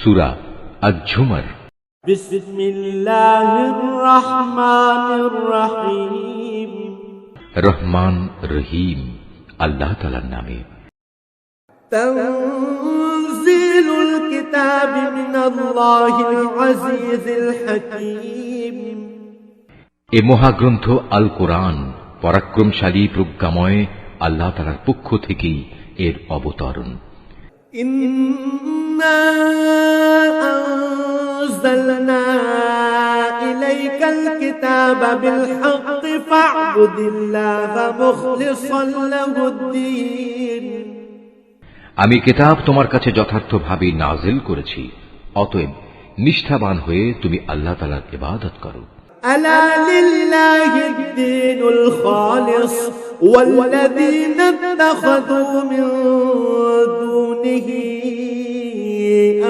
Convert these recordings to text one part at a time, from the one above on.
সূরা আয-ঝুমার। বিসমিল্লাহির রহমানির রহিম। রহমান রহিম আল্লাহ তাআলার নামে। তানজিলুল কিতাবি মিনাল্লাহিল আজিজিল হাকীম। এ মহাগ্রন্থ আল কোরআন পরাক্রমশালী প্রজ্ঞাময় আল্লাহ তাআলার পক্ষ থেকেই এর অবতরণ। ইন্না আনজালনা ইলাইকাল কিতাবা বিল হাক্কি ফা'বুদিল্লাহা মুখলিসান লাহুদ-দীন। আমি কিতাব তোমার কাছে যথার্থভাবে নাজিল করেছি, অতএব নিষ্ঠাবান হয়ে তুমি আল্লাহ তাআলার ইবাদত করো। ألا لله الدين الخالص والذين اتخذوا من دونه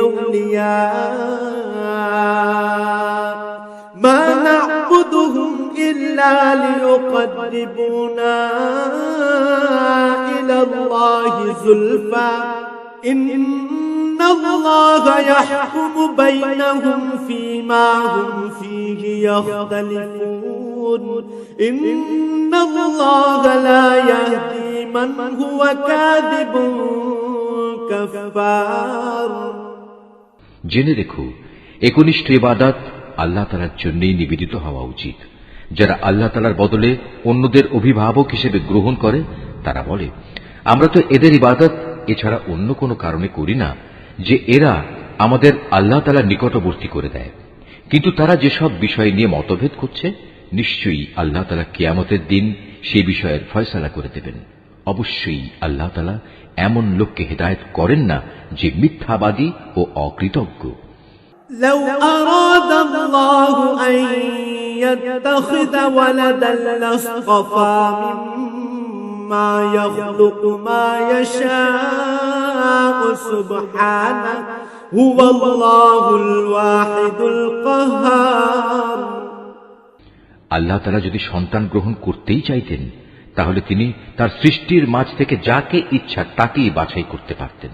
أولياء ما نعبدهم إلا ليقربونا إلى الله زلفى إن الله يحكم بينهم فيما هم فيه يختلفون إن الله لا يهدي من هو كاذب كفار। জেনে রেখো, একনিষ্ঠ ইবাদত আল্লাহ তাআলার জন্যই নিবেদিত হওয়া উচিত। যারা আল্লাহ তাআলার বদলে অন্যদের অভিভাবক হিসেবে গ্রহণ করে তারা বলে, আমরা তো এদের ইবাদত এছাড়া অন্য কোনো কারণে করি না যে এরা আমাদের আল্লাহ তাআলার নিকটবর্তী করে দেয়। কিন্তু তারা যেসব বিষয় নিয়ে মতভেদ করছে, নিশ্চয়ই আল্লাহ তাআলা কিয়ামতের দিন সেই বিষয়ের ফয়সালা করে দেবেন। অবশ্যই আল্লাহ তাআলা এমন লোককে হেদায়েত করেন না যে মিথ্যাবাদী ও অকৃতজ্ঞ। لو أراد الله أن يتخذ ولدا لاصطفى مما يخلق ما يشاء سبحانه هو الله الواحد القهار। আল্লাহ তাআলা যদি সন্তান গ্রহণ করতেই চাইতেন, তাহলে তিনি তার সৃষ্টির মাঝ থেকে যাকে ইচ্ছা তাকেই বাছাই করতে পারতেন।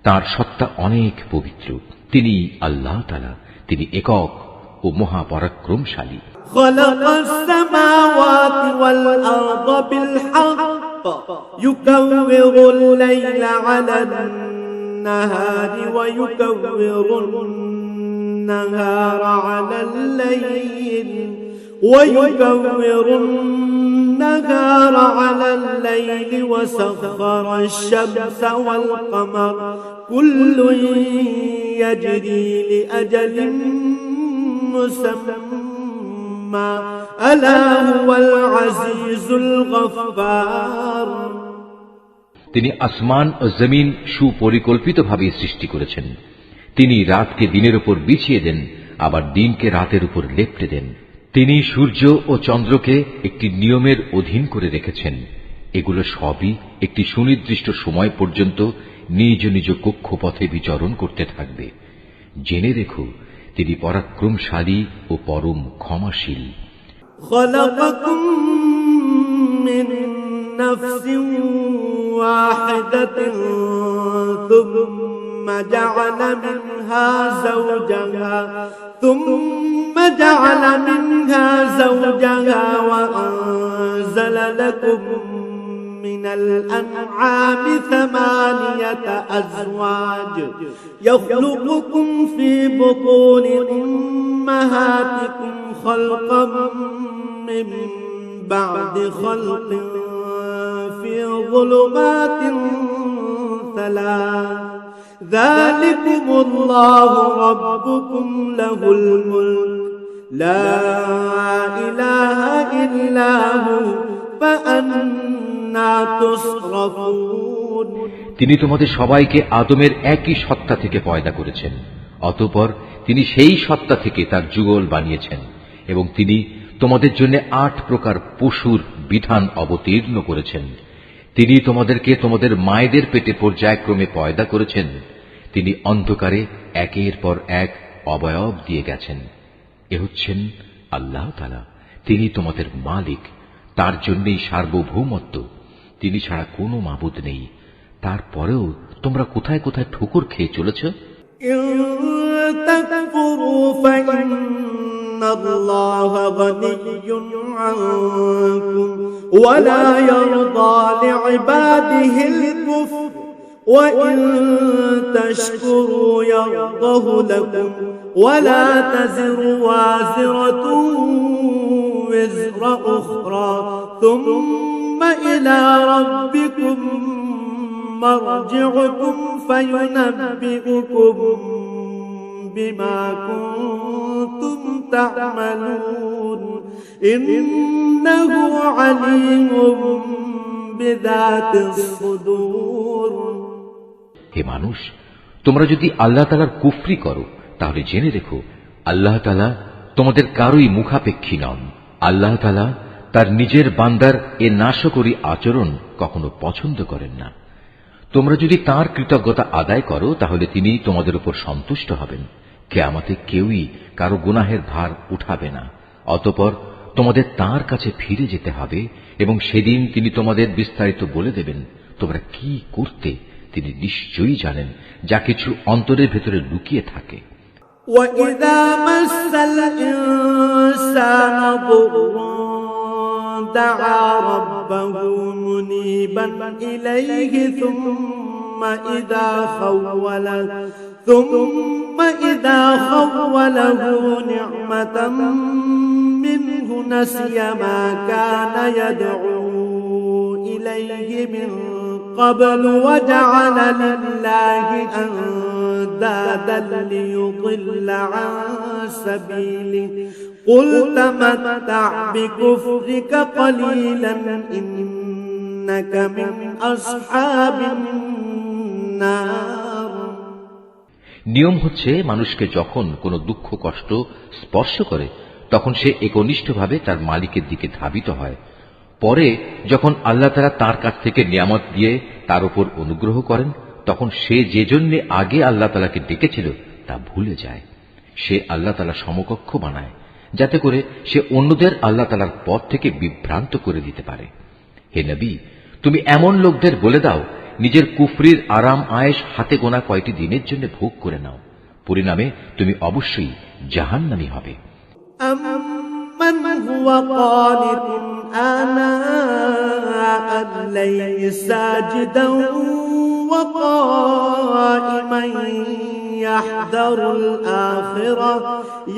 তার সত্তা অনেক পবিত্র। তিনি আল্লাহ তাআলা, তিনি একক ও মহাপরাক্রমশালী। খালাকাস সামাওয়াতি ওয়াল আরদা বিল হক ইউকাউবিরুল লাইলা আলান নাহারি ওয়া ইউকাউবিরুন নাহারা আলাল লাইল ويكور النهار على الليل وسخر الشمس والقمر كل يجري لأجل مسمى ألا هو العزيز الغفار। তিনি আসমান ও জমিন সুপরিকল্পিতভাবে সৃষ্টি করেছেন। তিনি রাতকে দিনের উপর বিছিয়ে দেন, আবার দিনকে রাতের উপর লেপ্টে দেন। তিনি সূর্য ও চন্দ্রকে একটি নিয়মের অধীন করে রেখেছেন। এগুলো সবই একটি সুনির্দিষ্ট সময় পর্যন্ত নিজ নিজ কক্ষপথে বিচরণ করতে থাকবে। জেনে রেখো, তিনি পরাক্রমশালী ও পরম ক্ষমাশীল। خلقكم من نفس واحدة ثم جعل منها زوجها وأنزل لكم من الأنعام 8 أزواج يخلقكم في بطون أمهاتكم خلقا من بعد خلق في ظلمات 3 ذلكم الله ربكم له الملك لا إله إلا هو فأنا تصرفون। তিনি তোমাদের সবাইকে আদমের একই সত্তা থেকে পয়দা করেছেন, অতঃপর তিনি সেই সত্তা থেকে তার যুগল বানিয়েছেন এবং তিনি তোমাদের জন্য 8 প্রকার পশুর বিধান অবতীর্ণ করেছেন। তিনি তোমাদেরকে তোমাদের মায়েদের পেটে পর্যায়ক্রমে পয়দা করেছেন। তিনি অন্ধকারে একের পর এক অবয়ব দিয়ে গেছেন। এ হচ্ছেন আল্লাহ তাআলা, তিনি তোমাদের মালিক, তার জন্যই সার্বভৌমত্ব। তিনি ছাড়া কোনো মাবুদ নেই। তারপরেও তোমরা কোথায় কোথায় ঠোকর খেয়ে চলেছ। إن تكفروا فإن الله غني عنكم ولا يرضى لعباده الكفر وإن تشكروا يرضه لكم ولا تزر وازرة وزر أخرى ثم إلى ربكم مرجعكم فينبئكم بما كنتم تعملون إنه عليم بذات الصدور। হে মানুষ, তোমরা যদি আল্লাহ তাআলার কুফরি করো তাহলে জেনে রেখো আল্লাহ তাআলা তোমাদের কারোই মুখাপেক্ষী নন। আল্লাহ তাআলা তার নিজের বান্দার এ নাশকরী আচরণ কখনো পছন্দ করেন না। তোমরা যদি তাঁর কৃতজ্ঞতা আদায় করো তাহলে তিনি তোমাদের উপর সন্তুষ্ট হবেন। কিয়ামতে কেউই কারো গুনাহের ভার উঠাবে না। অতঃপর তোমাদের তাঁর কাছে ফিরে যেতে হবে এবং সেদিন তিনি তোমাদের বিস্তারিত বলে দেবেন তোমরা কি করতে। তিনি নিশ্চয়ই জানেন যা কিছু অন্তরের ভেতরে লুকিয়ে থাকে। وَإِذَا مَسَّ الْإِنسَانَ ضُرٌّ دَعَا رَبَّهُ مُنِيبًا إِلَيْهِ ثُمَّ إِذَا خَوَّلَهُ نِعْمَةً مِّنْهُ نَسِيَ مَا كَانَ يَدْعُو إِلَيْهِ مِن قبل وجعل لله أندادا ليضل عن سبيله قل تمتع بكفرك قليلا إنك من أصحاب النار। নিয়ম হচ্ছে মানুষকে যখন কোনো দুঃখ কষ্ট স্পর্শ করে তখন সে একনিষ্ঠভাবে তার মালিকের দিকে ধাবিত হয়। পরে যখন আল্লাহ তাআলা তার কাছ থেকে নিয়ামত দিয়ে তার উপর অনুগ্রহ করেন তখন সে যে জন্য আগে আল্লাহ তাআলাকে ডেকেছিল তা ভুলে যায়। সে আল্লাহ তাআলা সমকক্ষ বানায় যাতে করে সে অন্যদের আল্লাহ তাআলার পথ থেকে বিভ্রান্ত করে দিতে পারে। হে নবী, তুমি এমন লোকদের বলে দাও নিজের কুফরির আরাম আয়েশ হাতে গোনা কয়টি দিনের জন্য ভোগ করে নাও, পরিণামে তুমি অবশ্যই জাহান্নামী হবে। من هو قانت آناء الليل ساجدا وقائما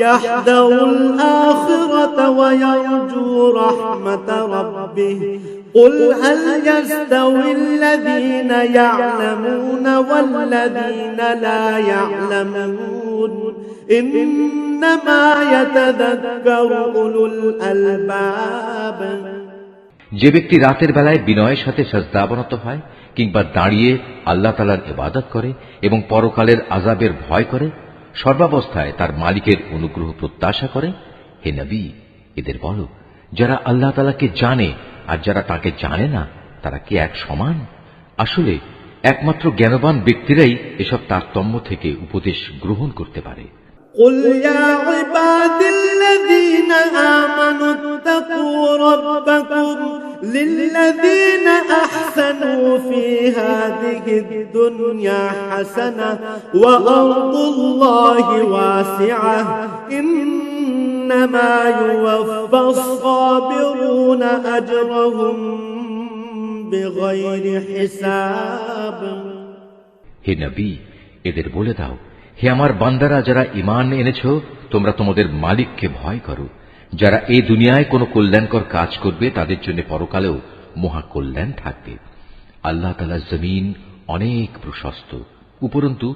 يحذر الآخرة ويرجو رحمة ربه قل هل يستوي الذين يعلمون والذين لا يعلمون إنما يتذكر أولو الألباب। যে ব্যক্তি রাতের বেলায় বিনয়ের সাথে সাজদাবনত হয় কিংবা দাঁড়িয়ে আল্লাহ তাআলার ইবাদত করে এবং পরকালের আযাবের ভয় করে, সর্বাবস্থায় তার মালিকের অনুগ্রহ প্রত্যাশা করে, হে নবী এদের বলো যারা আল্লাহ তাআলাকে জানে আর যারা তাকে জানে না তারা কি এক সমান? আসলে একমাত্র জ্ঞানবান ব্যক্তিরাই এসব তারতম্য থেকে উপদেশ গ্রহণ করতে পারে। قل يا عبادي الذين آمنوا اتقوا ربكم للذين أحسنوا في هذه الدنيا حسنة وأرض الله واسعة إنما يوفى الصابرون أجرهم بغير حساب। হে নবী এদের বলে দাও, হে আমার বান্দারা যারা ঈমান এনেছ তোমরা তোমাদের মালিককে ভয় করো। যারা এই দুনিয়ায় কোনো কল্যাণকর কাজ করবে তাদের জন্য পরকালেও মহা কল্যাণ থাকবে। আল্লাহ তাআলার জমিন অনেক প্রশস্ত, উপরন্তু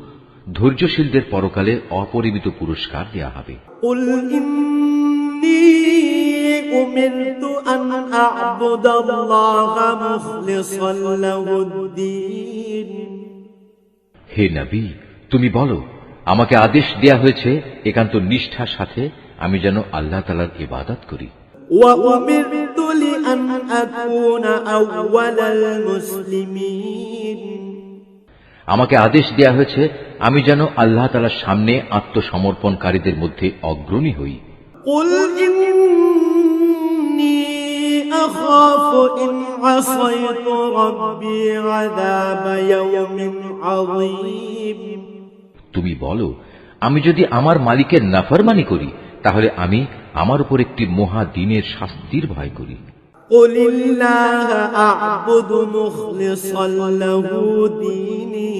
ধৈর্যশীলদের পরকালে অপরিমিত পুরস্কার দেয়া হবে। قل إني أمرت أن أعبد الله مخلصا له الدين। হে নবী তুমি বলো আমাকে আদেশ দেয়া হয়েছে একান্ত নিষ্ঠার সাথে আমি যেন আল্লাহ তাআলার ইবাদত করি। وأمرت لأن أكون أول المسلمين। আমাকে আদেশ দেয়া হয়েছে আমি যেন আল্লাহ তাআলার সামনে আত্মসমর্পণকারীদের মধ্যে অগ্রণী হই। قل إني أخاف إن عصيت ربي عذاب يوم عظيم। তুমি বলো, আমি যদি আমার মালিকের নাফরমানি করি তাহলে আমি আমার উপর একটি মহা দিনের শাস্তির ভয় করি। قل الله أعبد مخلصا له ديني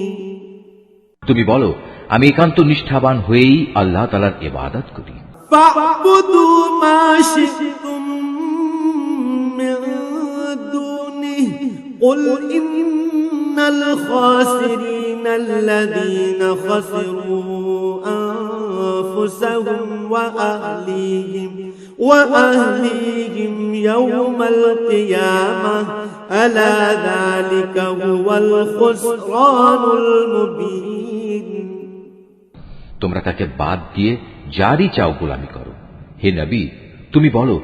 তুমি বলো, আমি একান্ত নিষ্ঠাবান হয়েই আল্লাহ তাআলার ইবাদত করি। فاعبدوا ما شئتم من دونه قل إن الخاسرين الذين خسروا أنفسهم وأهليهم يوم القيامة ألا ذلك هو الخسران المبين তোমরা তাকে বাদ দিয়ে যারই চাও গোলামি করো। হে নবী, তুমি বলো,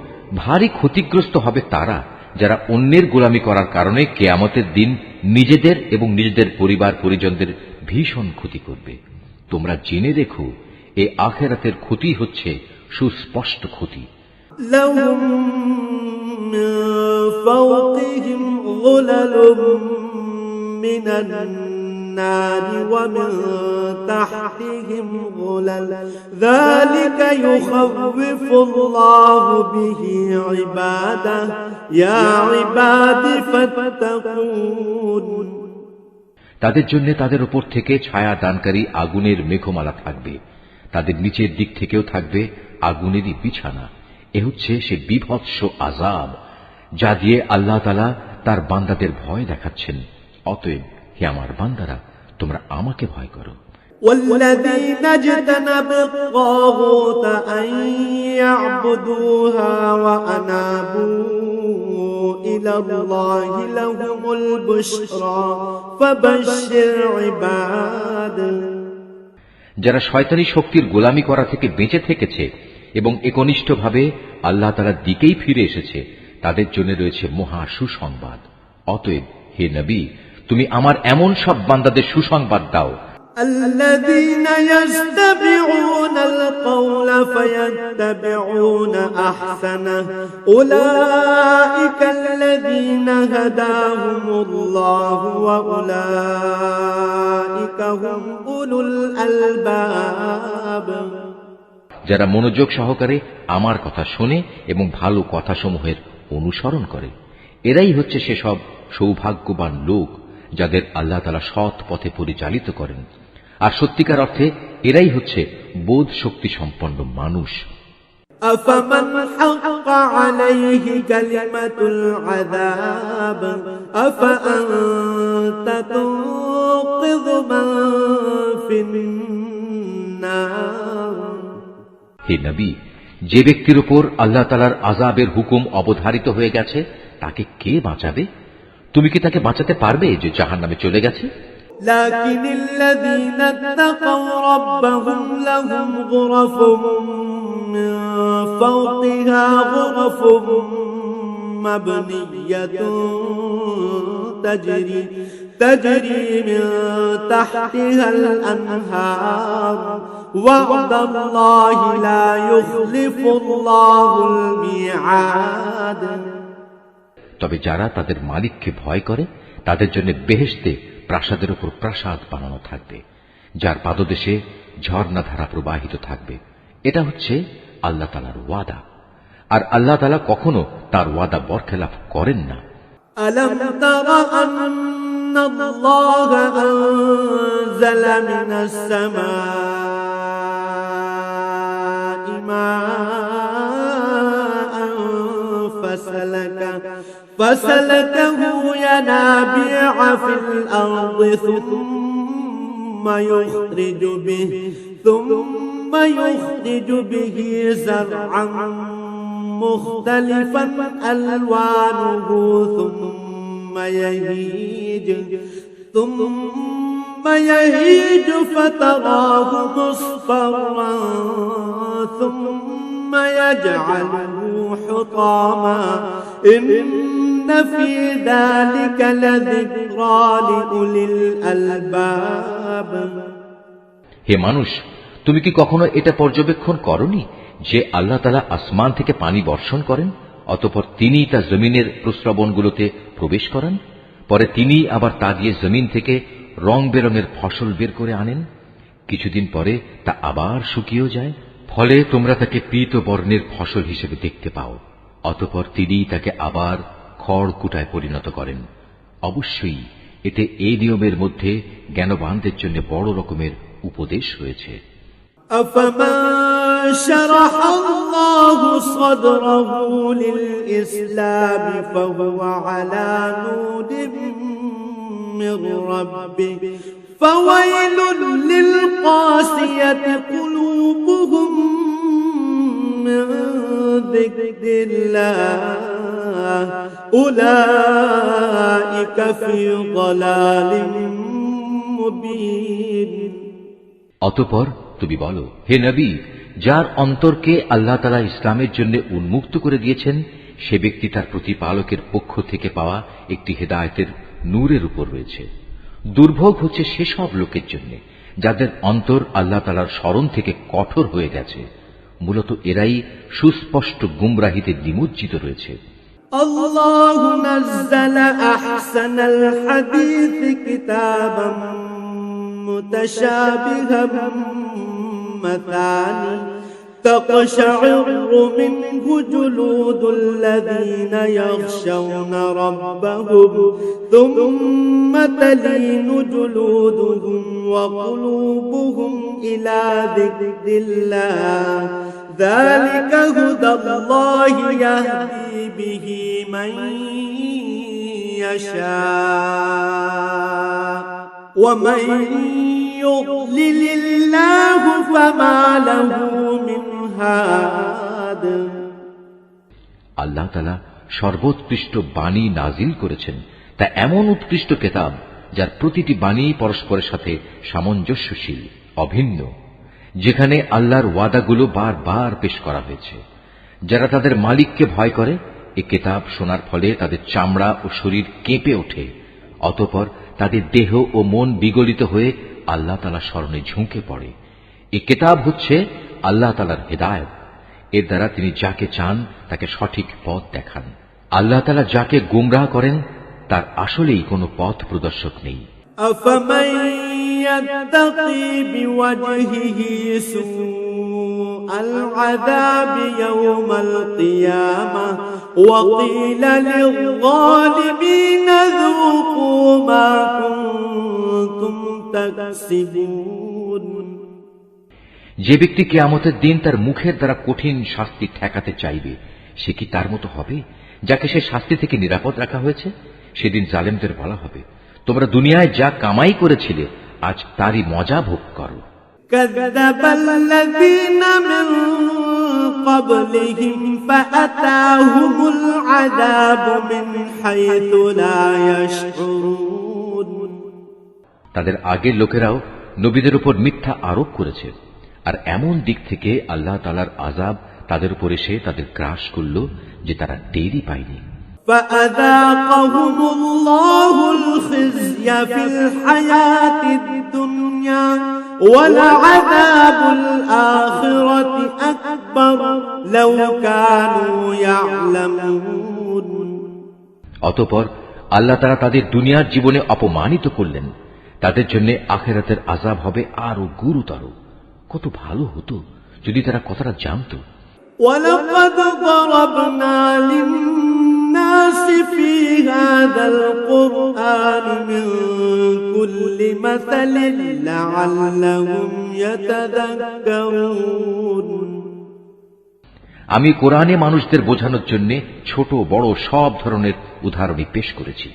ভারী ক্ষতিগ্রস্ত হবে তারা যারা অন্যের গোলামি করার কারণে কিয়ামতের দিন নিজেদের এবং নিজেদের পরিবার পরিজনদের ভীষণ ক্ষতি করবে। তোমরা জেনে রেখো, এই আখিরাতের ক্ষতি হচ্ছে সুস্পষ্ট ক্ষতি। لهم من فوقهم ظلل من النار ومن تحتهم ظلل ذلك يخوف الله به عباده يا عباد فاتقون তাদের জন্য তাদের উপর থেকে ছায়া দানকারী আগুনের মেঘমালা থাকবে, তাদের নিচের দিক থেকেও থাকবে আগুনেরই বিছানা। এ হচ্ছে সে বিভৎস আযাব যা দিয়ে আল্লাহ তাআলা তার বান্দাদের ভয় দেখাচ্ছেন। অতএব হে আমার বান্দারা, তোমরা আমাকে ভয় করো। والذين اجتنبوا الطاغوت أن يعبدوها وأنابوا إلى الله لهم البشرى فبشر عباده যারা শয়তানি শক্তির গোলামি করা থেকে বেঁচে থেকেছে এবং একনিষ্ঠভাবে আল্লাহ তাআলার দিকেই ফিরে এসেছে, তাদের জন্য রয়েছে মহা সুসংবাদ। অতএব হে নবী, তুমি আমার এমন সব বান্দাদের সুসংবাদ দাও الذين يستمعون القول فيتبعون أحسنه أولئك الذين هداهم الله وأولئك هم أولو الألباب যারা মনোযোগ সহকারে আমার কথা শোনে এবং ভালো কথাসমূহের অনুসরণ করে, এরাই হচ্ছে সেসব সৌভাগ্যবান লোক যাদের আল্লাহ তাআলা সৎ পথে পরিচালিত করেন। আর সত্যিকার অর্থে এরাই হচ্ছে বোধ শক্তি সম্পন্ন মানুষ। أفمن حق عليه كلمة العذاب أفأنت تنقذ من في النار হে নবী, যে ব্যক্তির উপর আল্লাহ তাআলার আযাবের হুকুম অবধারিত হয়ে গেছে তাকে কে বাঁচাবে? তুমি কি তাকে বাঁচাতে পারবে যে জাহান্নামে চলে গেছে? لكن الذين اتقوا ربهم لهم غرف من فوقها غرف مبنية تجري من تحتها الأنهار وعد الله لا يخلف الله الميعاد তবে যারা তাদের মালিককে ভয় করে তাদের জন্য বেহেশতে প্রাসাদের উপর প্রাসাদ বানানো থাকবে, যার পাদদেশে ঝর্ণাধারা প্রবাহিত থাকবে। এটা হচ্ছে আল্লাহ তাআলার ওয়াদা, আর আল্লাহ তাআলা কখনো তার ওয়াদা বরখেলাফ করেন না। ألم تر أن الله أنزل من السماء ماء فسلكه ينابيع في الأرض ثم يخرج به زرعا مختلفا ألوانه ثم يهيج فتراه مصفرا ثم يجعله حطاما إن في ذلك لذكرى لأولي الألباب হে মানুষ, তুমি কি কখনো এটা পর্যবেক্ষণ করনি যে আল্লাহ তাআলা আসমান থেকে পানি বর্ষণ করেন, অতঃপর তিনি তা জমিনের প্রস্রবণগুলোতে প্রবেশ করান, পরে তিনি আবার তা দিয়ে জমিন থেকে রং বেরঙের ফসল বের করে আনেন? কিছুদিন পরে তা আবার শুকিয়েও যায়। ফলে তোমরা তাকে পীত বর্ণের ফসল হিসেবে দেখতে পাও। অতঃপর তিনি তাকে আবার খড় কুটায় পরিণত করেন। অবশ্যই এতে এই নিয়মের মধ্যে জ্ঞানবানদের জন্য বড় রকমের উপদেশ রয়েছে। أفمن شرح الله صدره للإسلام فهو على نور من ربه فويل للقاسية قلوبهم من ذكر الله أولئك في ضلال مبين। অতঃপর তুমি বলো, হে নবী, যার অন্তরকে আল্লাহ তাআলা ইসলামের জন্য উন্মুক্ত করে দিয়েছেন, সে ব্যক্তি তার প্রতিপালকের পক্ষ থেকে পাওয়া একটি হেদায়েতের নূরের উপর রয়েছে। দুর্ভোগ হচ্ছে সেসব লোকের জন্য যাদের অন্তর আল্লাহ তাআলার স্মরণ থেকে কঠোর হয়ে গেছে। মূলত এরাই সুস্পষ্ট গুমরাহিতে নিমজ্জিত রয়েছে। আল্লাহু নাযালা আহসানাল হাদীস কিতাবাম মুতাশাবিহাম মাসানি تقشعر منه جلود الذين يخشون ربهم ثم تلين جلودهم وقلوبهم إلى ذكر الله ذلك هدى الله يهدي به من يشاء ومن يضلل الله فما له من هاد। আল্লাহ তাআলা সর্বোৎকৃষ্ট বাণী নাজিল করেছেন, তা এমন উৎকৃষ্ট কিতাব যার প্রতিটি বাণী পরস্পরের সাথে সামঞ্জস্যশীল, অভিন্ন, যেখানে আল্লাহর ওয়াদাগুলো বারবার পেশ করা হয়েছে। যারা তাদের মালিককে ভয় করে, এই কিতাব শোনার ফলে তাদের চামড়া ও শরীর কেঁপে ওঠে। অতঃপর তাদের দেহ ও মন বিগলিত হয়ে আল্লাহ তাআলার স্মরণে ঝুঁকে পড়ে। এই কিতাব হচ্ছে আল্লাহ তাআলার হেদায়েত। এর দ্বারা তিনি যাকে চান তাকে সঠিক পথ দেখান। আল্লাহ তাআলা যাকে গুমরাহ করেন তার আসলেই কোনো পথ প্রদর্শক নেই। أفمن يتقي بوجهه سوء العذاب يوم القيامة وقيل للظالمين ذوقوا ما كنتم تكسبون। যে ব্যক্তি কিয়ামতের দিন তার মুখের দ্বারা কঠিন শাস্তি ঠেকাতে চাইবে, সে কি তার মতো হবে যাকে সে শাস্তি থেকে নিরাপদ রাখা হয়েছে? সেদিন জালেমদের বলা হবে, তোমরা দুনিয়ায় যা কামাই করেছিলে আজ তারই মজা ভোগ করো। كذب الذين من قبلهم فأتاهم العذاب من حيث لا يشعرون। তাদের আগের লোকেরাও নবীদের উপর মিথ্যা আরোপ করেছে, আর এমন দিক থেকে আল্লাহ তাআলার আযাব তাদের উপর এসে তাদের গ্রাস করল যে তারা টেরই পায়নি। فأذاقهم الله الخزي في الحياة الدنيا ولعذاب الآخرة أكبر لو كانوا يعلمون। অতঃপর আল্লাহ তাআলা তাদের দুনিয়ার জীবনে অপমানিত করলেন, তাদের জন্য আখিরাতের আযাব হবে আরো গুরুতর। কত ভালো হতো যদি তারা কথাটা জানত। ولقد ضربنا للناس في هذا القرآن من كل مثل لعلهم يتذكرون। আমি কোরআনে মানুষদের বোঝানোর জন্য ছোট বড় সব ধরনের উদাহরণই পেশ করেছি,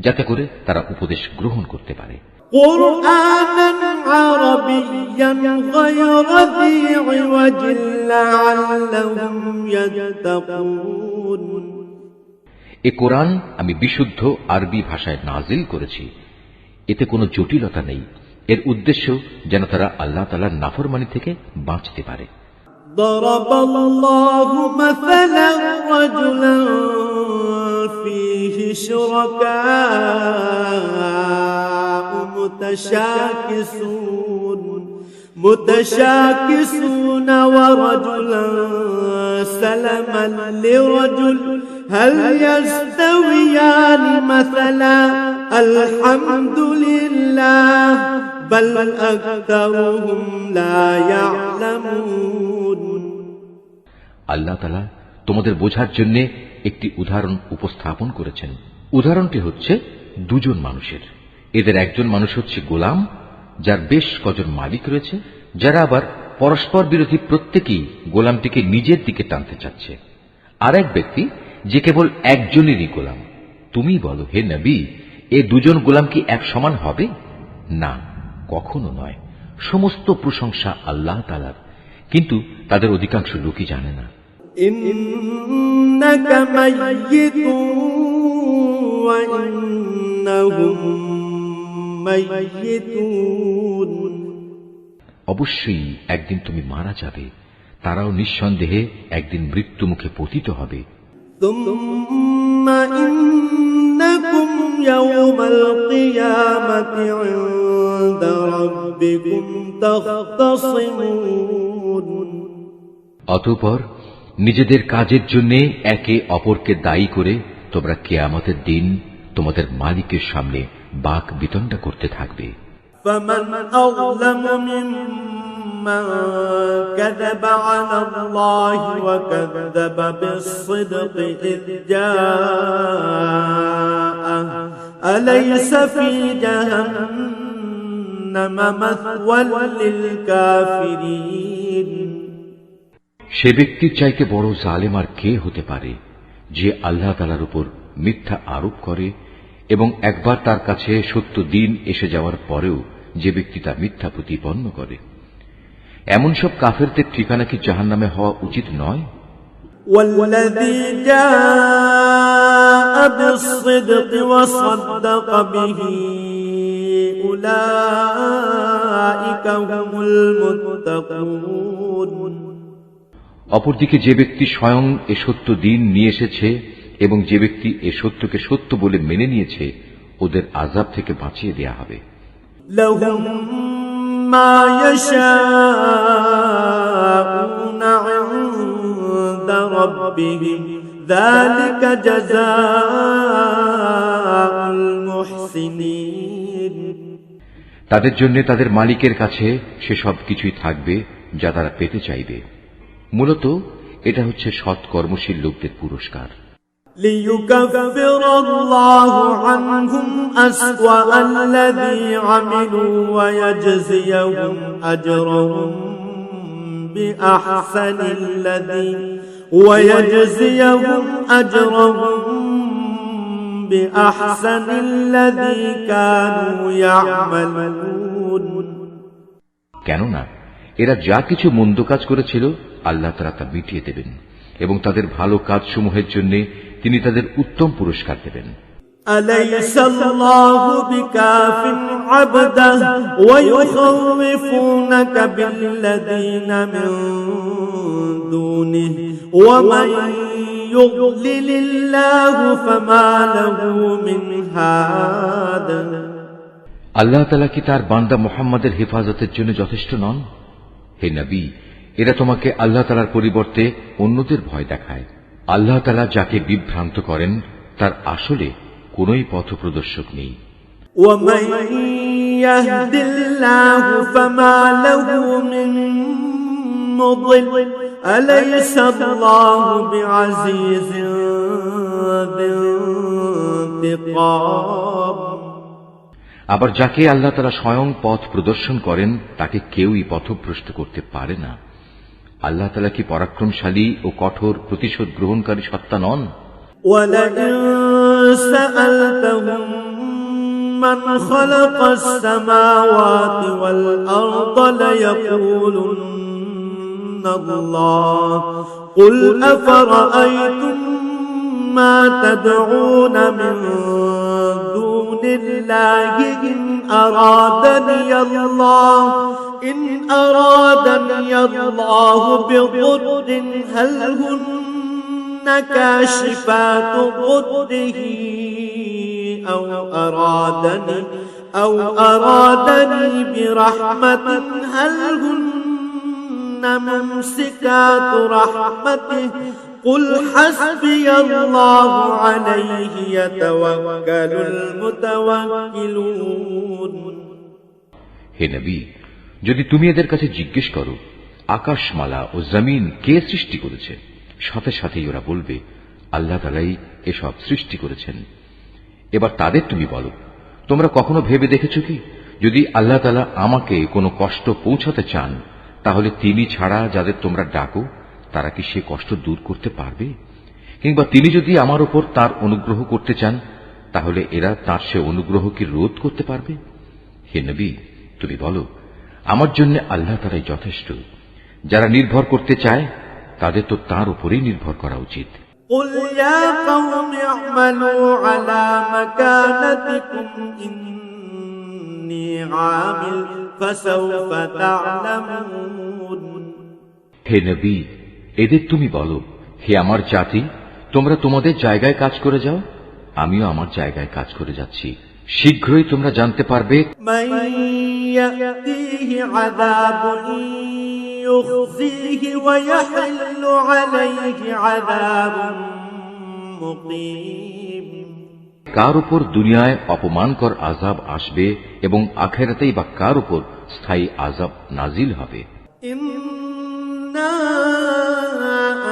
যাতে করে তারা উপদেশ গ্রহণ করতে পারে। قرآنا عربيا غير ذي عوج لعلهم يتقون। এ কোরআন আমি বিশুদ্ধ আরবি ভাষায় নাজিল করেছি, এতে কোনো জটিলতা নেই। এর উদ্দেশ্য যেন তারা আল্লাহ তাআলার নাফরমানি থেকে বাঁচতে পারে। ضرب الله مثلا رجلا فيه شركاء متشاكسون ورجلا سلما لرجل هل يستويان مثلا الحمد لله بل أكثرهم لا يعلمون আল্লাহ তাআলা তোমাদের বোঝার জন্য একটি উদাহরণ উপস্থাপন করেছেন। উদাহরণটি হচ্ছে দুজন মানুষের। এদের একজন মানুষ হচ্ছে গোলাম, যার বেশ কজন মালিক রয়েছে, যারা আবার পরস্পর বিরোধী, প্রত্যেকেই গোলামটিকে নিজের দিকে টানতে চাচ্ছে। আর এক ব্যক্তি যে কেবল একজনেরই গোলাম। তুমি বলো, হে নবী, এ দুজন গোলাম কি এক সমান হবে? না, কখনো নয়। সমস্ত প্রশংসা আল্লাহ তাআলার, কিন্তু তাদের অধিকাংশ লোকই জানে না। ইন্নাকা মাইয়িতুন ওয়া ইন্নাহুম মাইয়িতুন, অবশ্যই একদিন তুমি মারা যাবে, তারাও নিঃসন্দেহে একদিন মৃত্যু মুখে পতিত হবে। সুম্মা ইন্নাকুম ইয়াওমাল কিয়ামাতি ইনদা রাব্বিকুম তাখতাসিমুন, অতঃপর নিজেদের কাজের জন্য একে অপরকে দায়ী করে তোমরা কিয়ামতের দিন তোমাদের মালিকের সামনে বাক বিতণ্ডা করতে থাকবে। فمن أظلم ممن كذب على الله وكذب بالصدق إذ جاءه أليس في جهنم مثوى للكافرين। সে ব্যক্তির চাইতে বড় জালেম আর কে হতে পারে, যে আল্লাহ তাআলার উপর মিথ্যা আরোপ করে এবং একবার তার কাছে সত্য দিন এসে যাওয়ার পরেও যে ব্যক্তি তা মিথ্যা প্রতিপন্ন করে। এমন সব কাফেরদের ঠিকানা কি জাহান্নামে হওয়া উচিত নয়? والذي جاء بالصدق وصدق به أولئك هم المتقون। অপরদিকে যে ব্যক্তি স্বয়ং এ সত্য দিন নিয়ে এসেছে এবং যে ব্যক্তি এ সত্যকে সত্য বলে মেনে নিয়েছে, ওদের আযাব থেকে বাঁচিয়ে দেয়া হবে। لهم ما يشاءون عند ربهم ذلك جزاء المحسنين। তাদের জন্য তাদের মালিকের কাছে সে সব কিছুই থাকবে যা তারা পেতে চাইবে। মূলত এটা হচ্ছে সৎ কর্মশীল লোকদের পুরস্কার। ليكفر الله عنهم أسوأ الذي عملوا ويجزيهم بأحسن الذي كانوا يعملون। কেননা এরা যা কিছু মন্দ কাজ করেছিল আল্লাহ তাআলা তা মিটিয়ে দেবেন এবং তাদের ভালো কাজসমূহের জন্য তিনি তাদের উত্তম পুরস্কার দেবেন। أليس الله بكاف عبده ويخوفونك بالذين من دونه ومن يضلل الله فما له من هاد। আল্লাহ তাআলা কি তার বান্দা মুহাম্মাদের হেফাজতের জন্য যথেষ্ট নন? হে নবী, এরা তোমাকে আল্লাহ তাআলার পরিবর্তে অন্যদের ভয় দেখায়। আল্লাহ তাআলা যাকে বিভ্রান্ত করেন তার আসলে কোনই পথপ্রদর্শক নেই। ومن يهد الله فما له من مضل أليس الله بعزيز ذي انتقام। আবার যাকে আল্লাহ তাআলা স্বয়ং পথ প্রদর্শন করেন তাকে কেউই পথভ্রষ্ট করতে পারে না। আল্লাহ তাআলা কি পরাক্রমশালী ও কঠোর প্রতিশোধ গ্রহণকারী সত্তা নন? ولئن سألتهم من خلق السماوات والأرض ليقولن الله قل أفرأيتم ما تدعون من دون الله إن أرادني الله بضر هل هن كاشفات ضره أو أرادني برحمة هل هن ممسكات رحمته قل حسبي الله عليه يتوكل المتوكلون। হে নবী, যদি তুমি এদের কাছে জিজ্ঞেস করো আকাশমালা ও জমিন কে সৃষ্টি করেছে, সাথে সাথেই ওরা বলবে আল্লাহ তাআলাই এসব সৃষ্টি করেছেন। এবার তাদের তুমি বলো, তোমরা কখনো ভেবে দেখেছ কি, যদি আল্লাহ তাআলা আমাকে কোনো কষ্ট পৌঁছাতে চান, তাহলে তিনি ছাড়া যাদের তোমরা ডাকো তারা কি সে কষ্ট দূর করতে পারবে? কিংবা তিনি যদি আমার উপর তার অনুগ্রহ করতে চান, তাহলে এরা তার সে অনুগ্রহ কি রোধ করতে পারবে? হে নবী, তুমি বলো, আমার জন্য আল্লাহ তাআলাই যথেষ্ট। যারা নির্ভর করতে চায় তাদের তো তার উপরেই নির্ভর করা উচিত। قل يا قوم اعملوا على مكانتكم إني عامل فسوف تعلمون। হে নবী, এদের তুমি বলো, হে আমার জাতি, তোমরা তোমাদের জায়গায় কাজ করে যাও, আমিও আমার জায়গায় কাজ করে যাচ্ছি। শীঘ্রই তোমরা জানতে পারবে من يأتيه عذاب يخزيه ويحل عليه عذاب مقيم। কার উপর দুনিয়ায় অপমানকর আযাব আসবে এবং আখিরাতেই বা কার উপর স্থায়ী আযাব নাজিল হবে। إنا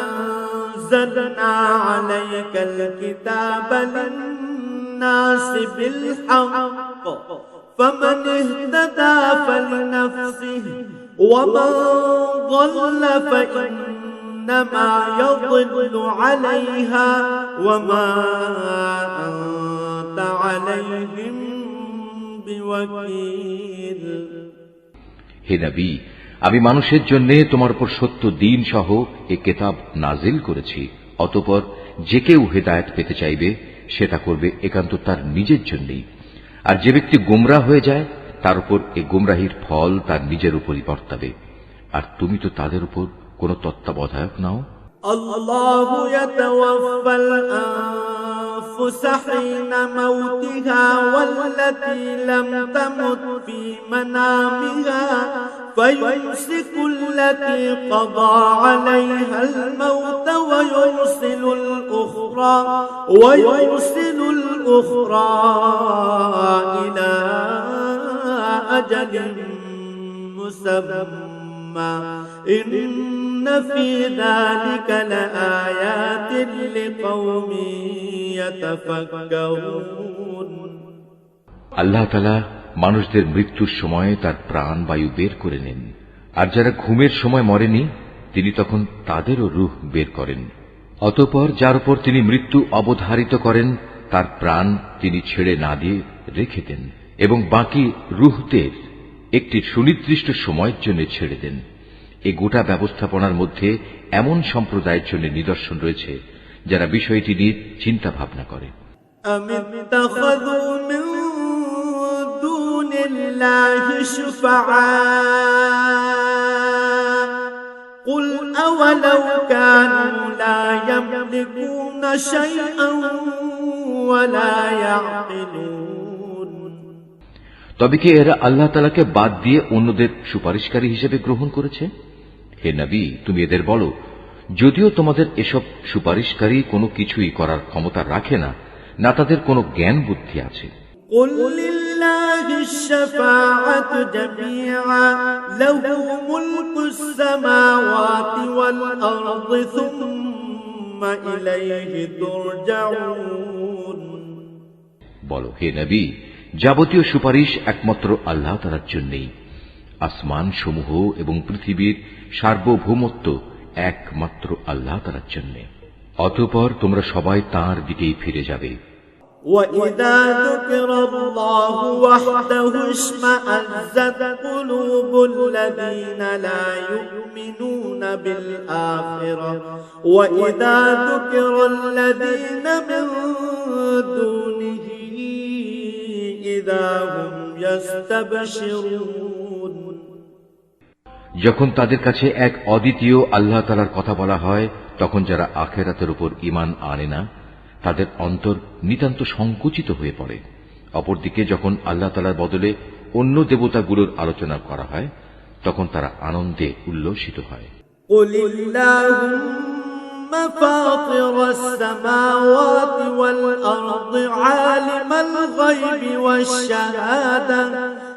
أنزلنا عليك الكتاب للناس بالحق فمن اهتدى فلنفسه ومن ضل فإنما يضل عليها وما أنت عليهم بوكيل। হে নবী, আমি মানুষের জন্য তোমার উপর সত্য দ্বীন সহ এ কিতাব নাজিল করেছি। অতঃপর যে কেউ হেদায়েত পেতে চাইবে সেটা করবে একান্ত তার নিজের জন্যই, আর যে ব্যক্তি গোমরাহ হয়ে যায় তার উপর এ গোমরাহির ফল তার নিজের উপরই বর্তাবে। আর তুমি তো তাদের উপর কোনো তত্ত্বাবধায়ক নাও। আল্লাহু ইয়াতাওয়াফাল আনফুস হিনা মাউতিহা ওয়াল্লাতী লাম তামুত ফী মানামিহা ফায়ুমসিকুল লাতী ক্বাদা আলাইহাল মাউত ওয়া ইউরসিলুল উখরা ইলা আজালিন মুসাম্মা ইন্না ফী যালিকা লাআয়াতিন লিকাওমিন ইয়াতাফাক্কারুন। আল্লাহ তাআলা মানুষদের মৃত্যুর সময় তার প্রাণ বায়ু বের করে নেন, আর যারা ঘুমের সময় মরেনি তিনি তখন তাদেরও রূহ বের করেন। অতঃপর যার উপর তিনি মৃত্যু অবধারিত করেন তার প্রাণ তিনি ছেড়ে না দিয়ে রেখে দেন এবং বাকি রূহদের একটি সুনির্দিষ্ট সময়ের জন্য ছেড়ে দেন। এই গোটা ব্যবস্থাপনার মধ্যে এমন সম্প্রদায়ের জন্য নিদর্শন রয়েছে যারা বিষয়টি নিয়ে চিন্তা ভাবনা করে। قل أولو كانوا لا يملكون شيئا ولا يعقلون। তবে কি এরা আল্লাহ তাআলাকে বাদ দিয়ে অন্যদের সুপারিশকারী হিসেবে গ্রহণ করেছে? হে নবী, তুমি এদের বলো, যদিও তোমাদের এসব সুপারিশকারী কোনো কিছুই করার ক্ষমতা রাখে না, না তাদের কোনো জ্ঞান বুদ্ধি আছে। قل لله الشفاعة جميعا له ملك السماوات والأرض ثم إليه ترجعون। বলো, হে নবী, যাবতীয় সুপারিশ একমাত্র আল্লাহ তাআলার জন্যই। আসমান সমূহ এবং পৃথিবীর সার্বভৌমত্ব একমাত্র আল্লাহ তাআলার জন্য। অতঃপর তোমরা সবাই তাঁর দিকেই ফিরে যাবে। وَإِذَا ذُكِرَ اللَّهُ وَحْدَهُ اشْمَأَزَّتْ قُلُوبُ الَّذِينَ لَا يُؤْمِنُونَ بِالْآخِرَةِ وَإِذَا ذُكِرَ الَّذِينَ مِن دُونِهِ إِذَا هُمْ يَسْتَبْشِرُونَ। যখন তাদের কাছে এক অদ্বিতীয় আল্লাহ তাআলার কথা বলা হয়, তখন যারা আখিরাতের উপর ঈমান আনে না তাদের অন্তর নিতান্ত সংকুচিত হয়ে পড়ে। অপরদিকে যখন আল্লাহ তাআলার বদলে অন্য দেবতাগুলোর আলোচনা করা হয় তখন তারা আনন্দে উল্লসিত হয়। কুলিল্লাহুম্মা ফাতিরাস সামাওয়াতি ওয়াল আরদি আলিমাল গায়বি ওয়াশ শাহাদা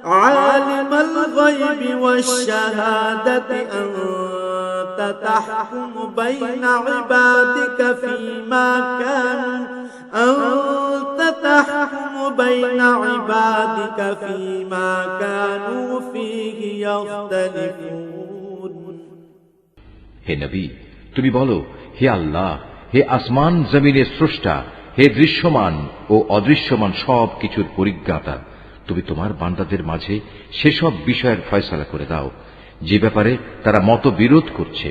عالم الغيب والشهادة أنت تحكم بين عبادك فيما كانوا فيه يختلفون হে নবী, তুমি বলো, হে আল্লাহ, হে আসমান জমিনের স্রষ্টা, হে দৃশ্যমান ও অদৃশ্যমান সব কিছুর পরিজ্ঞাতা, তুমি তোমার বান্দাদের মাঝে সেসব বিষয়ের ফয়সালা করে দাও যে ব্যাপারে তারা মতবিরোধ করছে।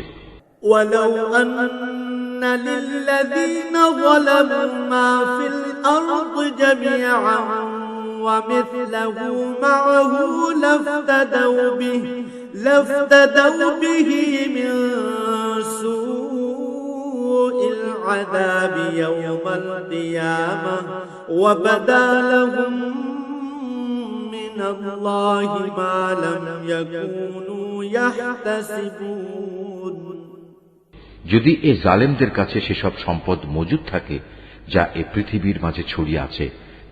ولو أن للذين ظلموا ما في الأرض جميعا ومثله معه لافتدوا به من سوء العذاب يوم القيامة وبدا لهم من الله ما لم يكونوا يحتسبون যদি এ জালেমদের কাছে সেসব সম্পদ মজুদ থাকে যা এ পৃথিবীর মাঝে ছড়িয়ে আছে,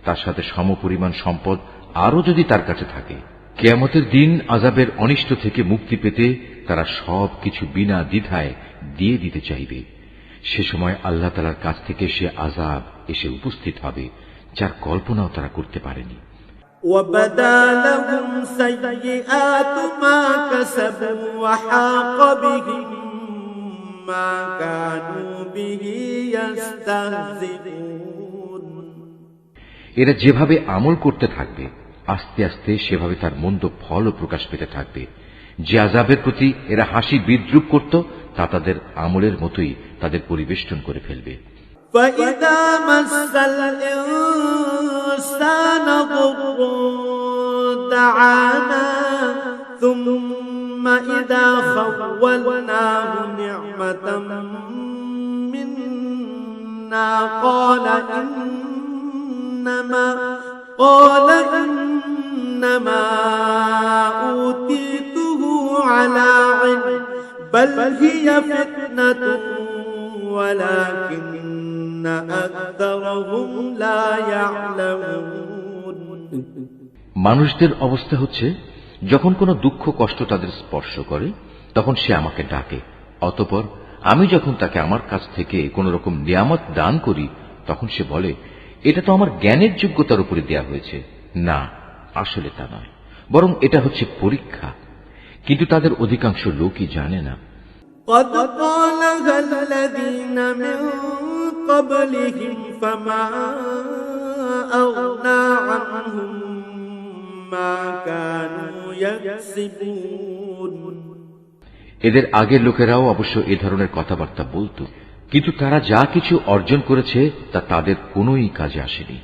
তার সাথে সমপরিমাণ সম্পদ আরও যদি তার কাছে থাকে, কিয়ামতের দিন আযাবের অনিষ্ট থেকে মুক্তি পেতে তারা সব কিছু বিনা দ্বিধায় দিয়ে দিতে চাইবে। সে সময় আল্লাহ তাআলার কাছ থেকে সে আযাব এসে উপস্থিত হবে যার কল্পনাও তারা করতে পারেনি। وَبَدَا لَهُمْ سَيِّئَاتُ مَا كَسَبُوا وَحَاقَ بِهِم مَّا كَانُوا بِهِ يَسْتَهْزِئُونَ এরা যেভাবে আমল করতে থাকবে, আস্তে আস্তে সেভাবে তার মন্দ ফলও প্রকাশ পেতে থাকবে। যে আযাবের প্রতি এরা হাসি বিদ্রুপ করত, তা তাদের আমলের মতোই তাদের পরিবেষ্টন করে ফেলবে। فَإِذَا مَسَّ الْإِنسَانَ ضُرٌّ دَعَانَا ثُمَّ إِذَا خَوَّلْنَاهُ نِعْمَةً مِنَّا قَالَ إِنَّمَا أُوتِيتُهُ عَلَى عِلْمٍ بَلْ هِيَ فِتْنَةٌ وَلَكِنَّ أَكْثَرَهُمْ لَا يَعْلَمُونَ মানুষদের অবস্থা হচ্ছে, যখন কোনো দুঃখ কষ্ট তাদের স্পর্শ করে তখন সে আমাকে ডাকে, অতঃপর আমি যখন তাকে আমার কাছ থেকে কোন রকম নিয়ামত দান করি তখন সে বলে, এটা তো আমার জ্ঞানের যোগ্যতার উপরে দেয়া হয়েছে। না, আসলে তা নয়, বরং এটা হচ্ছে পরীক্ষা। কিন্তু তাদের অধিকাংশ লোকই জানে না। قد قالها الذين من قبلهم فما أغنى عنهم ما كانوا يكسبون এদের আগের লোকেরাও অবশ্য এ ধরনের কথাবার্তা বলতো, কিন্তু তারা যা কিছু অর্জন করেছে তা তাদের কোনোই কাজে আসেনি।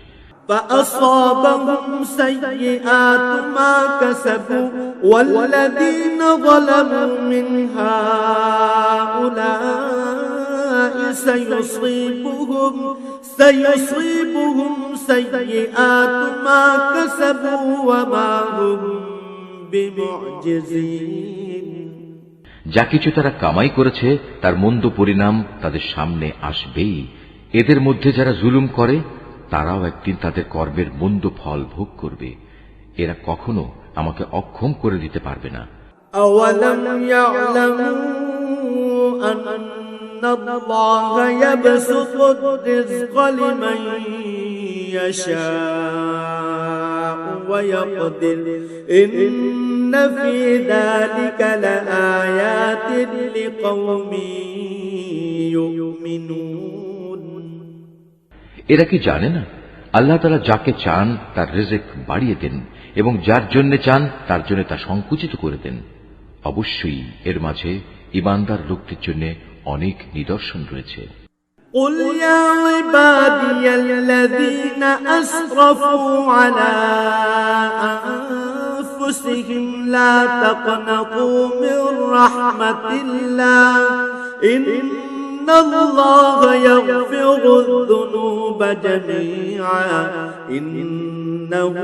فأصابهم سيئات ما كسبوا والذين ظلموا من هؤلاء سيصيبهم سيئات ما كسبوا وما هم بمعجزين যা কিছু তারা কামাই করেছে তার মন্দ পরিণাম তাদের সামনে আসবেই। এদের মধ্যে যারা জুলুম করে তারাও একদিন তাদের কর্মের মন্দ ফল ভোগ করবে। এরা কখনো আমাকে অক্ষম করে দিতে পারবে না। أَوَلَمْ يَعْلَمُوا أَنَّ اللَّهَ يَبْسُطُ الرِّزْقَ لِمَن يَشَاءُ وَيَقْدِرُ إِنَّ فِي ذَلِكَ لَآيَاتٍ لِقَوْمٍ يُؤْمِنُونَ এরা কি জানে না আল্লাহ তাআলা যাকে চান তার রিজিক বাড়িয়ে দেন এবং যার জন্য চান তার জন্য তা সংকুচিত করে দেন। অবশ্যই এর মাঝে ঈমানদার লোকদের জন্য অনেক নিদর্শন রয়েছে। قُلْ يَا عِبَادِيَ الَّذِينَ أَسْرَفُوا عَلَى أَنفُسِهِمْ لَا تَقْنَطُوا مِنْ رَحْمَةِ اللَّهِ إِنَّ اللَّهَ يَغْفِرُ الذُّنُوبَ جَمِيعًا إِنَّهُ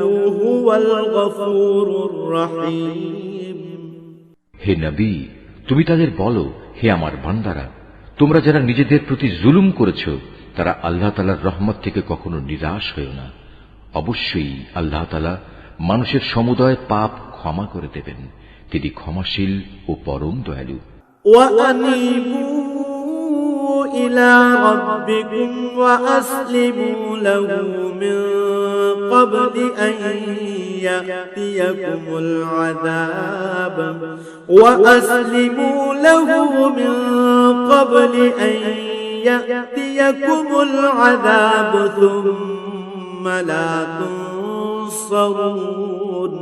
هُوَ الْغَفُورُ الرَّحِيمُ হে নবী, তুমি তাদের বলো, হে আমার বান্দারা, তোমরা যারা নিজেদের প্রতি জুলুম করেছ তারা আল্লাহ তাআলার রহমত থেকে কখনো নিরাশ হয়ো না। অবশ্যই আল্লাহ তাআলা মানুষের সমুদয় পাপ ক্ষমা করে দেবেন। তিনি ক্ষমাশীল ও পরম দয়ালু। وأنيبوا إلى ربكم وأسلموا له من قبل أن يأتيكم العذاب وأسلموا له من قبل أن يأتيكم العذاب ثم لا تنصرون।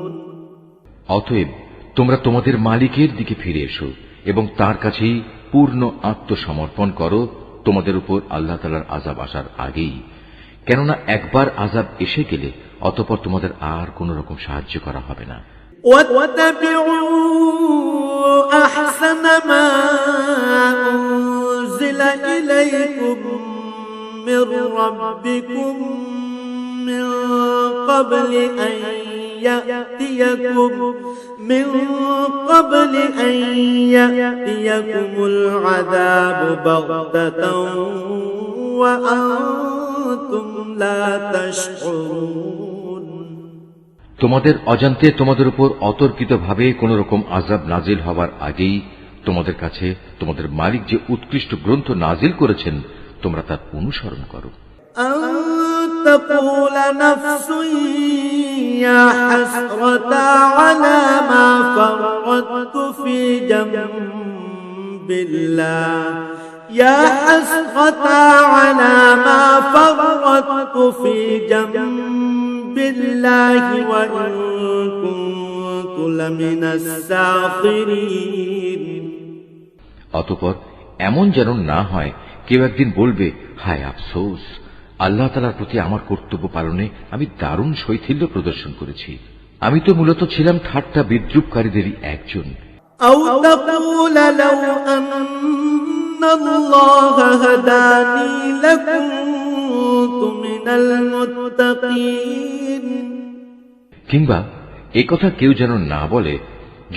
অতএব তোমরা তোমাদের মালিকের দিকে ফিরে এসো এবং তার কাছেই পূর্ণ আত্মসমর্পণ করো তোমাদের উপর আল্লাহ তাআলার আযাব আসার আগেই, কেননা একবার আযাব এসে গেলে অতঃপর তোমাদের আর কোন রকম সাহায্য করা হবে না। واتبعوا أحسن ما أنزل إليكم من ربكم من قبل أن يأتيكم العذاب بغتة وأنتم لا تشعرون। তোমাদের অজান্তে তোমাদের উপর অতর্কিতভাবে কোন রকম আযাব নাজিল হবার আগেই তোমাদের কাছে তোমাদের মালিক যে উৎকৃষ্ট গ্রন্থ নাজিল করেছেন তোমরা তার অনুসরণ করো। أن تقول نفس يا حسرة على ما فرطت في جنب الله يا حسرة على ما فرطت في جنب الله وإن كنت لمن الساخرين। অতঃপর এমন যেন না হয় কেউ একদিন বলবে, হায় আফসোস, আল্লাহ তাআলার প্রতি আমার কর্তব্য পালনে আমি দারুণ শৈথিল্য প্রদর্শন করেছি। আমি তো মূলত ছিলাম ঠাট্টা বিদ্রুপকারীদেরই একজন। أو تقول لو أن الله هداني لكنت من المتقين। কিংবা একথা কেউ যেন না বলে,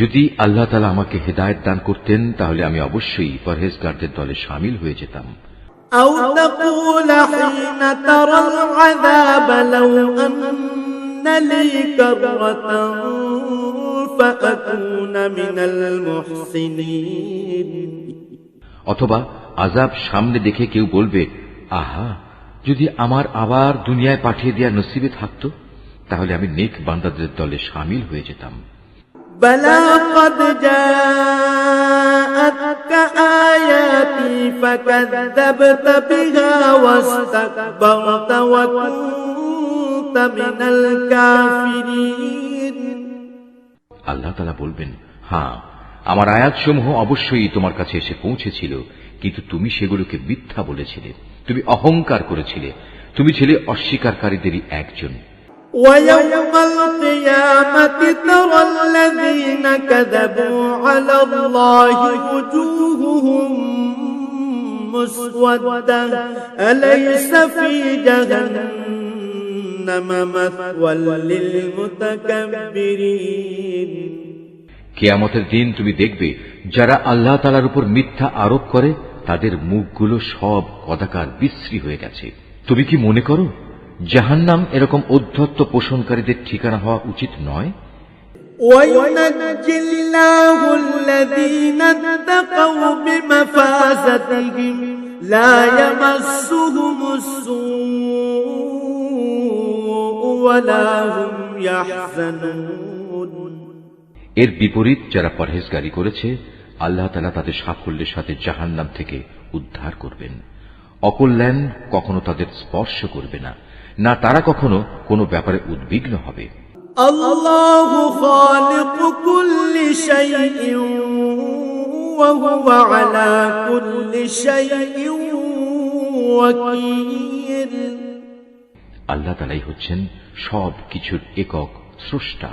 যদি আল্লাহ তাআলা আমাকে হেদায়েত দান করতেন তাহলে আমি অবশ্যই পরহেজগারদের দলে শামিল হয়ে যেতাম। أو تقول حين ترى العذاب لو أن لي كرة فأكون من المحسنين। অথবা আযাব সামনে দেখে কেউ বলবে, আহা, যদি আমার আবার দুনিয়ায় পাঠিয়ে দেওয়ার নসিবে থাকতো তাহলে আমি নেক বান্দাদের দলে শামিল হয়ে যেতাম। بلى قد جاءتك آياتي فكذبت بها واستكبرت وكنت من الكافرين। আল্লাহ তাআলা বলবেন, হ্যাঁ, আমার আয়াতসমূহ অবশ্যই তোমার কাছে এসে পৌঁছেছিল, কিন্তু তুমি সেগুলোকে মিথ্যা বলেছিলে, তুমি অহংকার করেছিলে, তুমি ছিলে অস্বীকারীদেরই একজন। ويوم القيامة ترى الذين كذبوا على الله وجوههم مسودة أليس في جهنم مثوى للمتكبرين। কিয়ামতের দিন তুমি দেখবে যারা আল্লাহ তাআলার উপর মিথ্যা আরোপ করে তাদের মুখগুলো সব কদাকার বিশ্রী হয়ে গেছে। তুমি কি মনে করো জাহান্নাম এরকম উদ্ধত্ত পোষণকারীদের ঠিকানা হওয়া উচিত নয়? وينجي الله الذين اتقوا بمفازتهم لا يمسهم السوء ولا هم يحزنون। এর বিপরীত যারা পরহেজগারি করেছে আল্লাহ তাআলা তাদের সাফল্যের সাথে জাহান্নাম থেকে উদ্ধার করবেন। অকল্যাণ কখনো তাদের স্পর্শ করবে না, না তারা কখনো কোনো ব্যাপারে উদ্বিগ্ন হবে। আল্লাহু খালিকু কুল্লি শাইইন ওয়া হুয়া আলা কুল্লি শাইইন ওয়াকিল। আল্লাহ তাআলাই হচ্ছেন সব কিছুর একক স্রষ্টা,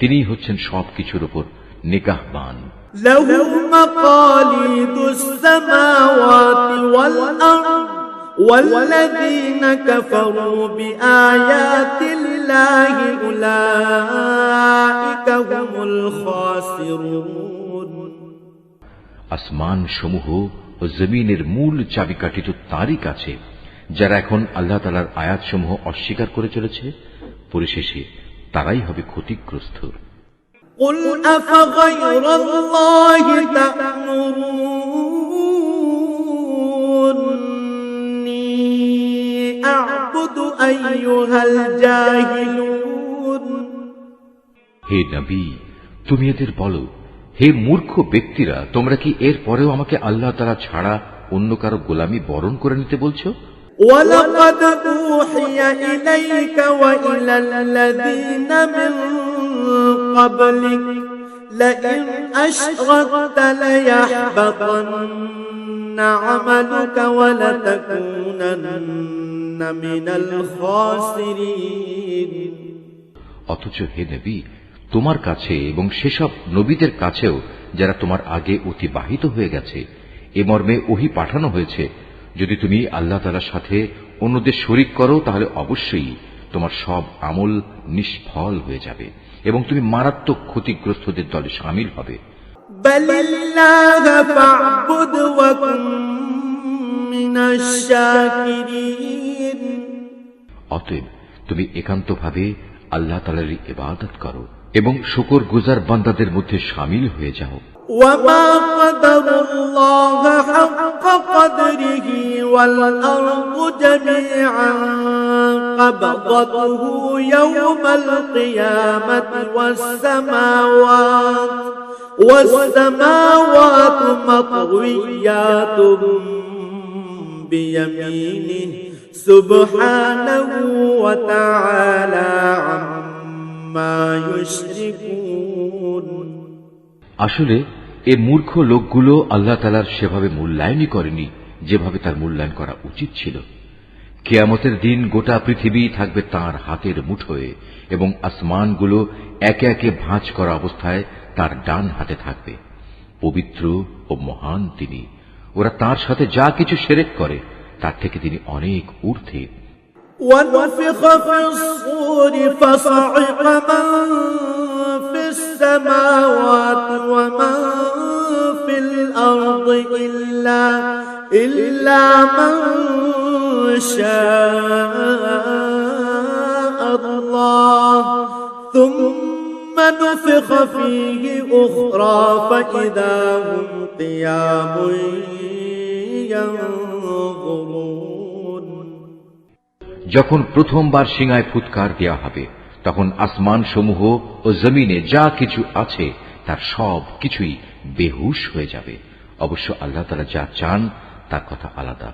তিনিই হচ্ছেন সব কিছুর উপর নিগাহবান। লাহু মাকালিদুস সামাওয়াতি ওয়াল আরদ والذين كفروا بآيات الله أولئك هم الخاسرون। আসমান সমূহ ও জমিনের মূল চাবিকাঠি তো তারই কাছে। যারা এখন আল্লাহ তাআলার আয়াতসমূহ অস্বীকার করে চলেছে পরিশেষে তারাই হবে ক্ষতিগ্রস্ত। قل أفغير الله تأمروني أعبد أيها الجاهلون। হে নবী, তুমি এদের বলো, হে মূর্খ ব্যক্তিরা, তোমরা কি এর পরেও আমাকে আল্লাহ তাআলা ছাড়া অন্য কারো গোলামি বরণ করে নিতে বলছো? وَلَقَدْ أُوحِيَ إِلَيْكَ وَإِلَى الَّذِينَ مِن قَبْلِكَ لَئِنْ أَشْرَكْتَ لَيَحْبَطَنَّ عَمَلُكَ وَلَتَكُونَنَّ مِنَ الْخَاسِرِينَ। অথচ হে নবী, তোমার কাছে এবং সেসব নবীদের কাছেও যারা তোমার আগে অতিবাহিত হয়ে গেছে এ মর্মে ওহী পাঠানো হয়েছে, যদি তুমি আল্লাহ তাআলার সাথে অন্যদের শরীক করো তাহলে অবশ্যই তোমার সব আমল নিষ্ফল হয়ে যাবে এবং তুমি মারাত্মক ক্ষতিগ্রস্তদের দলে শামিল হবে। বালিল্লাহ ফা'বুদ ওয়া কুন মিনাশ শাকিরিন। অতএব তুমি একান্তভাবে আল্লাহ তাআলার ইবাদত করো এবং শুকরগুজার বান্দাদের মধ্যে শামিল হয়ে যাও। وما قدر الله حق قدره والأرض جميعا قبضته يوم القيامة والسماوات مطويات بيمينه سبحانه وتعالى عما يشركون। আসলে এ মূর্খ লোকগুলো আল্লাহ তাআলার সেভাবে মূল্যায়নই করেনি যেভাবে তার মূল্যায়ন করা উচিত ছিল। কিয়ামতের দিন গোটা পৃথিবী থাকবে তার হাতের মুঠোয় এবং আসমানগুলো একে একে ভাঁজ করা অবস্থায় তার ডান হাতে থাকবে। পবিত্র ও মহান তিনি। ওরা তার সাথে যা কিছু শিরক করে তার থেকে তিনি অনেক ঊর্ধ্বে। ونفخ في الصور فصعق من في السماوات ومن في الأرض إلا من شاء الله ثم نفخ فيه أخرى فإذا هم قيام ينظرون। যখন প্রথমবার সিংহায় ফুৎকার দেয়া হবে তখন আসমান সমূহ ও জমিনে যা কিছু আছে তার সব কিছুই বেহুশ হয়ে যাবে। অবশ্য আল্লাহ তাআলা যা চান তার কথা আলাদা।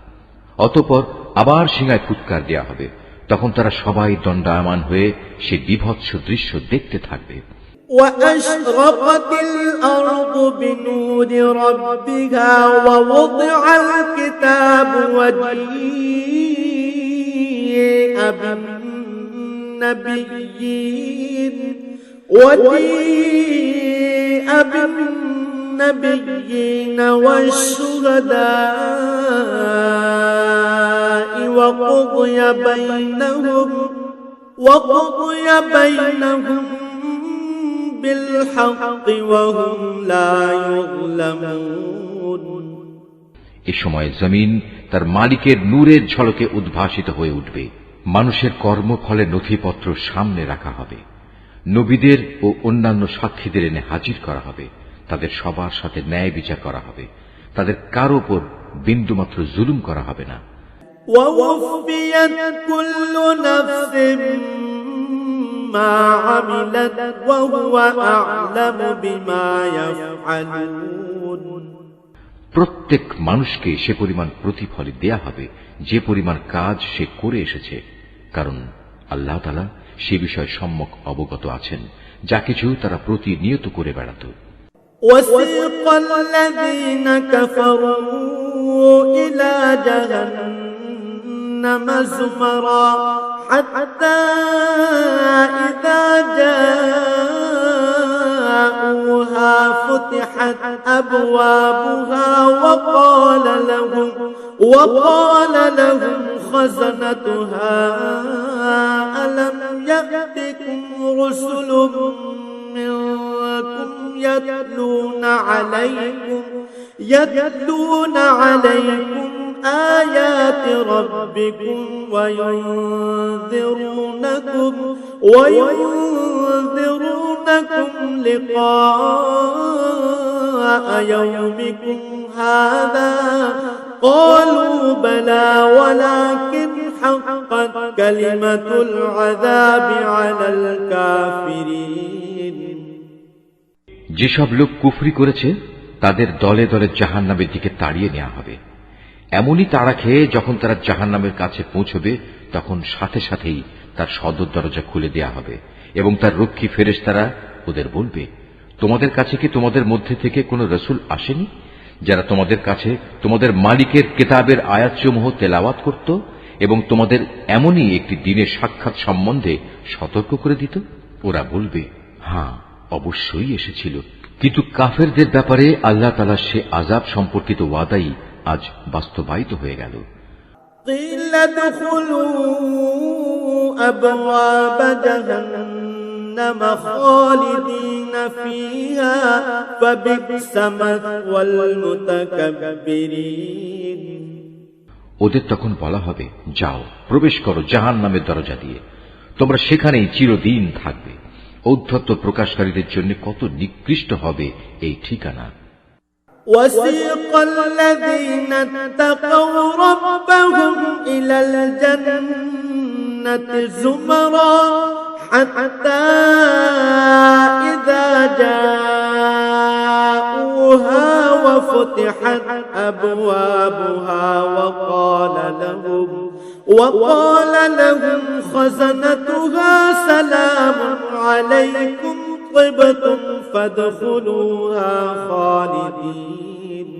অতঃপর আবার সিংহায় ফুৎকার দেয়া হবে, তখন তারা সবাই দণ্ডায়মান হয়ে সে বিভৎস দৃশ্য দেখতে থাকবে। وأشرقت الأرض بنور ربها ووضع الكتاب وجيء بالنبيين والشهداء وقضي بينهم بالحق وهم لا يظلمون। এ সময় জমিন তার মালিকের নূরের ঝলকে উদ্ভাসিত হয়ে উঠবে। মানুষের কর্মফলের নথিপত্র সামনে রাখা হবে। নবীদের ও অন্যান্য সাক্ষীদের এনে হাজির করা হবে। তাদের সবার সাথে ন্যায় বিচার করা হবে। তাদের কারো উপর বিন্দুমাত্র জুলুম করা হবে না। ووفيت كل نفس ما عملت وهو أعلم بما يفعلون। প্রত্যেক মানুষকে সে পরিমাণ প্রতিফল দেয়া হবে যে পরিমাণ কাজ সে করে এসেছে, কারণ আল্লাহ তাআলা সে বিষয়ে সম্যক অবগত আছেন যা কিছু তারা প্রতিনিয়ত করে বেড়াত। وسيق الذين كفروا إلى جهنم زمرا حتى إذا جاءوها فتحت أبوابها وقال لهم خزنتها ألم يأتكم رسل منكم يتلون عليكم آيات ربكم وينذرونكم لقاء يومكم هذا قالوا بلى ولكن حقت كلمة العذاب على الكافرين যেসব লোক কুফরি করেছে তাদের দলে দলে জাহান্নামের দিকে তাড়িয়ে নেওয়া হবে। এমনই তাড়া খেয়ে যখন তারা জাহান্নামের কাছে পৌঁছবে তখন সাথে সাথেই তার সদর দরজা খুলে দেয়া হবে এবং তার রক্ষী ফেরেশতারা ওদের বলবে, তোমাদের কাছে কি তোমাদের মধ্যে থেকে কোনো রসুল আসেনি যারা তোমাদের কাছে তোমাদের মালিকের কিতাবের আয়াতসমূহ তেলাওয়াত করত এবং তোমাদের এমনই একটি দিনের সাক্ষাৎ সম্বন্ধে সতর্ক করে দিত? ওরা বলবে, হ্যাঁ অবশ্যই এসেছিল। কিন্তু কাফেরদের ব্যাপারে আল্লাহ তাআলা সে আযাব সম্পর্কিত ওয়াদাই আজ বাস্তবায়িত হয়ে গেল। قيل ادخلوا أبواب جهنم خالدين فيها فبئس مثوى المتكبرين ওদের তখন বলা হবে, যাও প্রবেশ করো জাহান্নামের দরজা দিয়ে, তোমরা সেখানেই চিরদিন থাকবে। ঔদ্ধত্য প্রকাশকারীদের জন্য কত নিকৃষ্ট হবে এই ঠিকানা। وسيق الذين اتقوا ربهم إلى الجنة زمرا حتى إذا جاءوها وفتحت أبوابها وقال لهم خزنتها سلام عليكم طبتم فادخلوها خالدين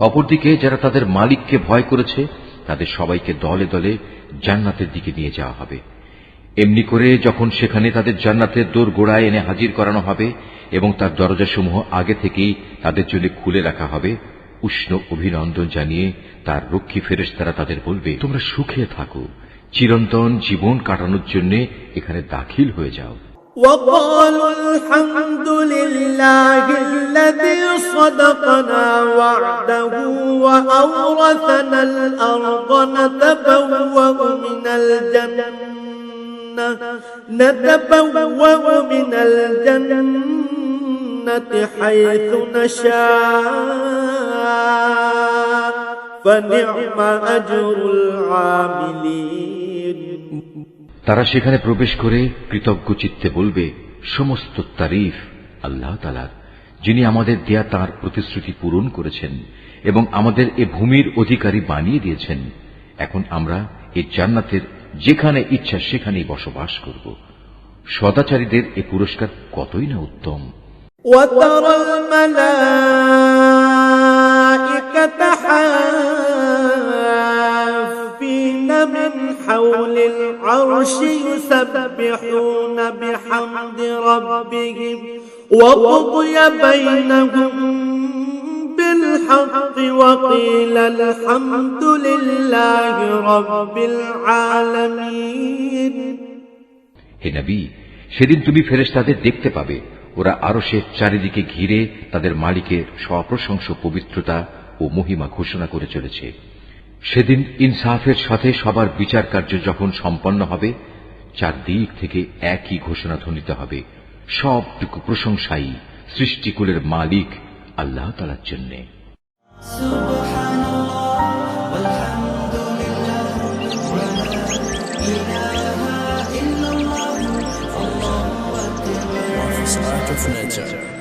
অপরদিকে যারা তাদের মালিককে ভয় করেছে তাদের সবাইকে দলে দলে জান্নাতের দিকে নিয়ে যাওয়া হবে। এমনি করে যখন সেখানে তাদের জান্নাতের দোরগোড়ায় এনে হাজির করানো হবে এবং তার দরজাসমূহ আগে থেকেই তাদের জন্য খুলে রাখা হবে, উষ্ণ অভিনন্দন জানিয়ে তার রক্ষী ফেরেশতারা তাদের বলবে, তোমরা সুখে থাকো, চিরন্তন জীবন কাটানোর জন্য এখানে দাখিল হয়ে যাও। وقالوا الحمد لله الذي صدقنا وعده وأورثنا الأرض نتبوأ من الجنة حيث نشاء فنعم أجر العاملين তারা সেখানে প্রবেশ করে কৃতজ্ঞ চিত্তে বলবে, সমস্ত তারিফ আল্লাহ তাআলার, যিনি আমাদের দেয়া তাঁর প্রতিশ্রুতি পূরণ করেছেন এবং আমাদের এ ভূমির অধিকারী বানিয়ে দিয়েছেন। এখন আমরা এই জান্নাতের যেখানে ইচ্ছা সেখানেই বসবাস করব। সদাচারীদের এ পুরস্কার কতই না উত্তম। وترى الملائكة حافين من حول العرش يسبحون بحمد ربهم وقضي بينهم بالحق وقيل الحمد لله رب العالمين হে নবী, সেদিন তুমি ফেরেশতাদের দেখতে পাবে, ওরা আরশের চারিদিকে ঘিরে তাদের মালিকের সপ্রশংস পবিত্রতা ও মহিমা ঘোষণা করে চলেছে। সেদিন ইনসাফের সাথে সবার বিচার কার্য যখন সম্পন্ন হবে, চারদিক থেকে একই ঘোষণা ধ্বনিত হবে, সবটুকু প্রশংসাই সৃষ্টিকুলের মালিক আল্লাহ তাআলার জন্য। Art of Nature.